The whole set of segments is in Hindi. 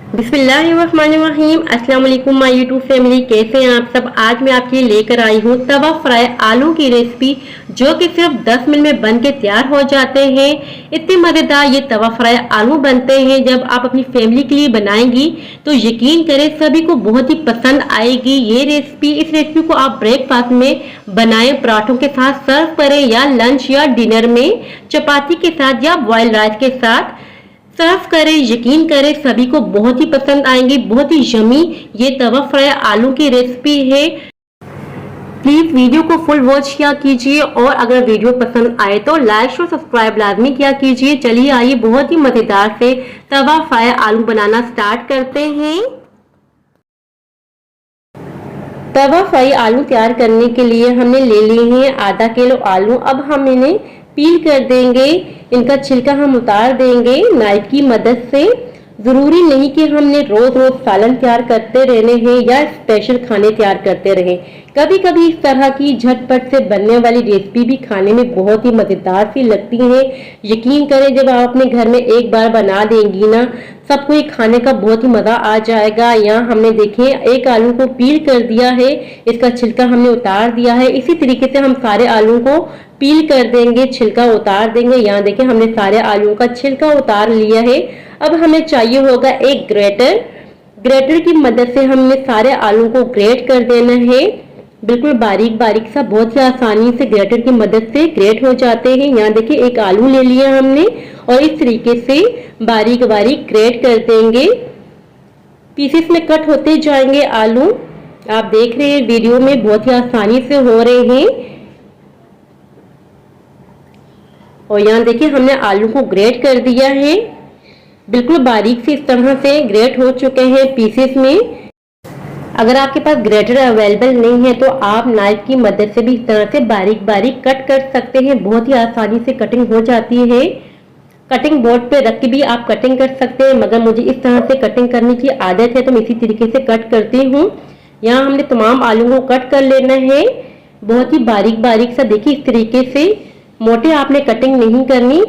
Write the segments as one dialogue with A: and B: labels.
A: बिस्मिल्लाहिर्रहमानिर्रहीम। अस्सलाम वालेकुम माय यूट्यूब फैमिली, कैसे हैं आप सब। आज मैं आपके लिए लेकर आई हूँ तवा फ्राई आलू की रेसिपी, जो कि सिर्फ 10 मिनट में बन के तैयार हो जाते हैं। इतने मज़ेदार ये तवा फ्राई आलू बनते हैं। जब आप अपनी फैमिली के लिए बनाएंगी तो यकीन करें सभी को बहुत ही पसंद आएगी ये रेसिपी। इस रेसिपी को आप ब्रेकफास्ट में बनाएं, पराठों के साथ सर्व करें, या लंच या डिनर में चपाती के साथ या बॉइल्ड राइस के साथ सर्व करें। यकीन करें सभी को बहुत ही पसंद आएंगी। बहुत ही यमी ये तवा फ्राई आलू की रेसिपी है। प्लीज वीडियो को फुल वॉच किया कीजिए, और अगर वीडियो पसंद आए तो लाइक और सब्सक्राइब लाजमी किया कीजिए। चलिए आइए बहुत ही मजेदार से तवा फ्राई आलू बनाना स्टार्ट करते हैं। तवा फ्राई आलू तैयार करने के लिए हमने ले लिए हैं आधा किलो आलू। अब हम इन्हें पील कर देंगे, इनका छिलका हम उतार देंगे नाइफ की मदद से। जरूरी नहीं कि हमने रोज रोज सालन तैयार करते रहने हैं या स्पेशल खाने तैयार करते रहें। कभी कभी इस तरह की झटपट से बनने वाली रेसिपी भी खाने में बहुत ही मजेदार सी लगती है। यकीन करें जब आप अपने घर में एक बार बना देंगी ना, सबको ये खाने का बहुत ही मजा आ जाएगा। यहाँ हमने देखे एक आलू को पील कर दिया है, इसका छिलका हमने उतार दिया है। इसी तरीके से हम सारे आलू को पील कर देंगे, छिलका उतार देंगे। यहाँ देखिए हमने सारे आलू का छिलका उतार लिया है। अब हमें चाहिए होगा एक ग्रेटर। ग्रेटर की मदद से हमने सारे आलू को ग्रेट कर देना है, बिल्कुल बारीक बारीक सा। बहुत ही आसानी से ग्रेटर की मदद से ग्रेट हो जाते हैं। यहाँ देखिए एक आलू ले लिया हमने, और इस तरीके से बारीक बारीक ग्रेट कर देंगे। पीसेस में कट होते जाएंगे आलू। आप देख रहे हैं वीडियो में बहुत ही आसानी से हो रहे हैं। और यहाँ देखिए हमने आलू को ग्रेट कर दिया है, बिल्कुल बारीक से इस तरह से ग्रेट हो चुके हैं पीसेस में। अगर आपके पास ग्रेटर अवेलेबल नहीं है तो आप नाइफ की मदद से भी इस तरह से बारीक बारीक कट कर सकते हैं। बहुत ही आसानी से कटिंग हो जाती है। कटिंग बोर्ड पे रख के भी आप कटिंग कर सकते हैं, मगर मुझे इस तरह से कटिंग करने की आदत है तो मैं इसी तरीके से कट करती हूँ। यहाँ हमने तमाम आलू को कट कर लेना है, बहुत ही बारीक बारीक सा। देखिए इस तरीके से, मोटे आपने कटिंग नहीं करनी।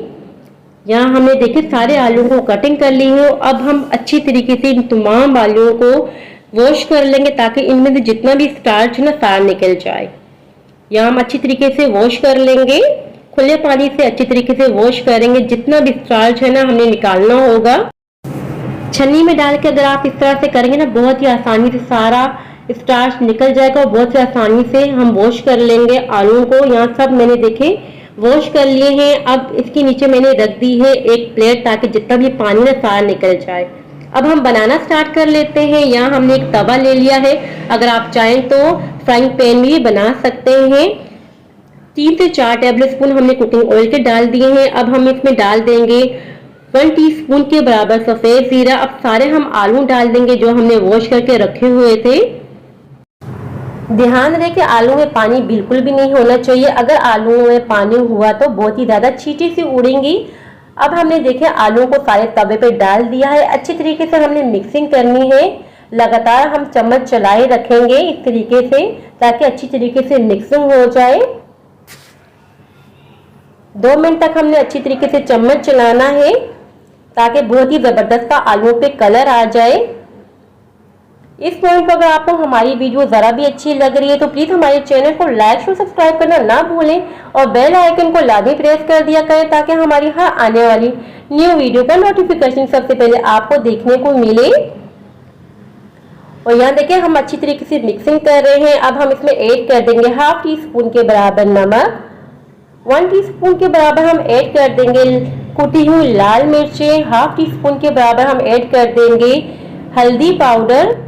A: यहाँ हमने देखिए सारे आलू को कटिंग कर ली है। अब हम अच्छी तरीके से इन तमाम आलूओं को वॉश कर लेंगे, ताकि इनमें से जितना भी स्टार्च है ना सारा निकल जाए। यहाँ हम अच्छी तरीके से वॉश कर लेंगे, खुले पानी से अच्छी तरीके से वॉश करेंगे। जितना भी स्टार्च है ना हमने निकालना होगा। छन्नी में डाल के अगर आप इस तरह से करेंगे ना, बहुत ही आसानी से सारा स्टार्च निकल जाएगा, और बहुत ही आसानी से हम वॉश कर लेंगे आलू को। यहाँ सब मैंने देखे वॉश कर लिए हैं। अब इसके नीचे मैंने रख दी है एक प्लेट, ताकि जितना भी पानी ना सारा निकल जाए। अब हम बनाना स्टार्ट कर लेते हैं। यहाँ हमने एक तवा ले लिया है, अगर आप चाहें तो फ्राइंग पैन में भी बना सकते हैं। 3 से 4 टेबल स्पून हमने कुकिंग ऑयल के डाल दिए हैं। अब हम इसमें डाल देंगे 1 टीस्पून के बराबर सफेद जीरा। अब सारे हम आलू डाल देंगे जो हमने वॉश करके रखे हुए थे। ध्यान रहे कि आलू में पानी बिल्कुल भी नहीं होना चाहिए। अगर आलू में पानी हुआ तो बहुत ही ज्यादा चींटी सी उड़ेंगी। अब हमने देखे आलू को सारे तवे पे डाल दिया है। अच्छी तरीके से हमने मिक्सिंग करनी है। लगातार हम चम्मच चलाए रखेंगे इस तरीके से, ताकि अच्छी तरीके से मिक्सिंग हो जाए। 2 मिनट तक हमने अच्छी तरीके से चम्मच चलाना है, ताकि बहुत ही जबरदस्त आलू पे कलर आ जाए। इस पॉइंट पर अगर आपको हमारी वीडियो जरा भी अच्छी लग रही है तो प्लीज हमारे चैनल को लाइक और सब्सक्राइब करना ना भूलें, और बेल आइकन को लाजमी प्रेस कर दिया करें, ताकि हमारी हर आने वाली न्यू वीडियो का नोटिफिकेशन सबसे पहले आपको देखने को मिले। और यहाँ देखिए हम अच्छी तरीके से मिक्सिंग कर रहे हैं। अब हम इसमें ऐड कर देंगे 1/2 टीस्पून के बराबर नमक। 1 टीस्पून के बराबर हम ऐड कर देंगे कुटी हुई लाल मिर्चें। 1/2 टीस्पून के बराबर हम ऐड कर देंगे हल्दी पाउडर।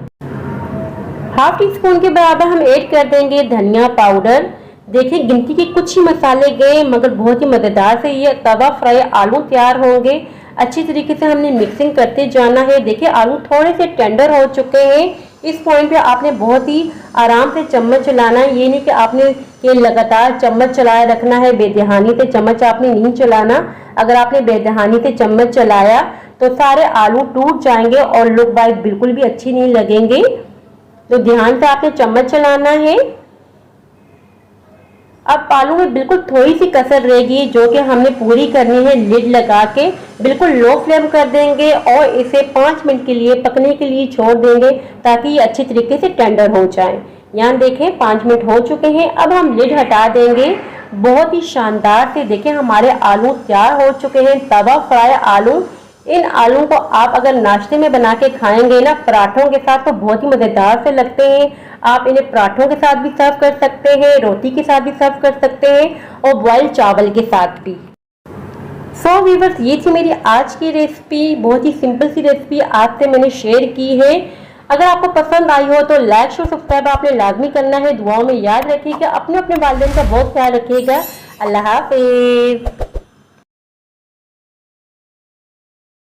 A: 1/2 टीस्पून के बराबर हम ऐड कर देंगे धनिया पाउडर। देखिए गिनती के कुछ ही मसाले गए, मगर बहुत ही मजेदार से ये तवा फ्राई आलू तैयार होंगे। अच्छी तरीके से हमने मिक्सिंग करते जाना है। देखिए आलू थोड़े से टेंडर हो चुके हैं। इस पॉइंट पे आपने बहुत ही आराम से चम्मच चलाना है। ये नहीं कि आपने ये लगातार चम्मच चलाए रखना है, बेदहानी से चम्मच आपने नहीं चलाना। अगर आपने बेदहानी से चम्मच चलाया तो सारे आलू टूट जाएंगे और लुक वाइज बिल्कुल भी अच्छी नहीं लगेंगे। तो ध्यान से आपने चम्मच चलाना है। अब आलू में बिल्कुल थोड़ी सी कसर रहेगी जो कि हमने पूरी करनी है। लिड लगा के बिल्कुल लो फ्लेम कर देंगे और इसे 5 मिनट के लिए पकने के लिए छोड़ देंगे ताकि ये अच्छी तरीके से टेंडर हो जाए। यहाँ देखें 5 मिनट हो चुके हैं। अब हम लिड हटा देंगे। बहुत ही शानदार से देखें हमारे आलू तैयार हो चुके हैं, तवा फ्राई आलू। इन आलू को आप अगर नाश्ते में बना के खाएंगे ना पराठों के साथ तो बहुत ही मज़ेदार से लगते हैं। आप इन्हें पराठों के साथ भी सर्व कर सकते हैं, रोटी के साथ भी सर्व कर सकते हैं और बॉइल्ड चावल के साथ भी। सो व्यूअर्स, ये थी मेरी आज की रेसिपी। बहुत ही सिंपल सी रेसिपी आपसे मैंने शेयर की है। अगर आपको पसंद आई हो तो लाइक शेयर सब्सक्राइब आपने लाजमी करना है। दुआओं में याद रखिएगा, अपने वालिदैन का बहुत ख्याल रखिएगा। अल्लाह हाफिज।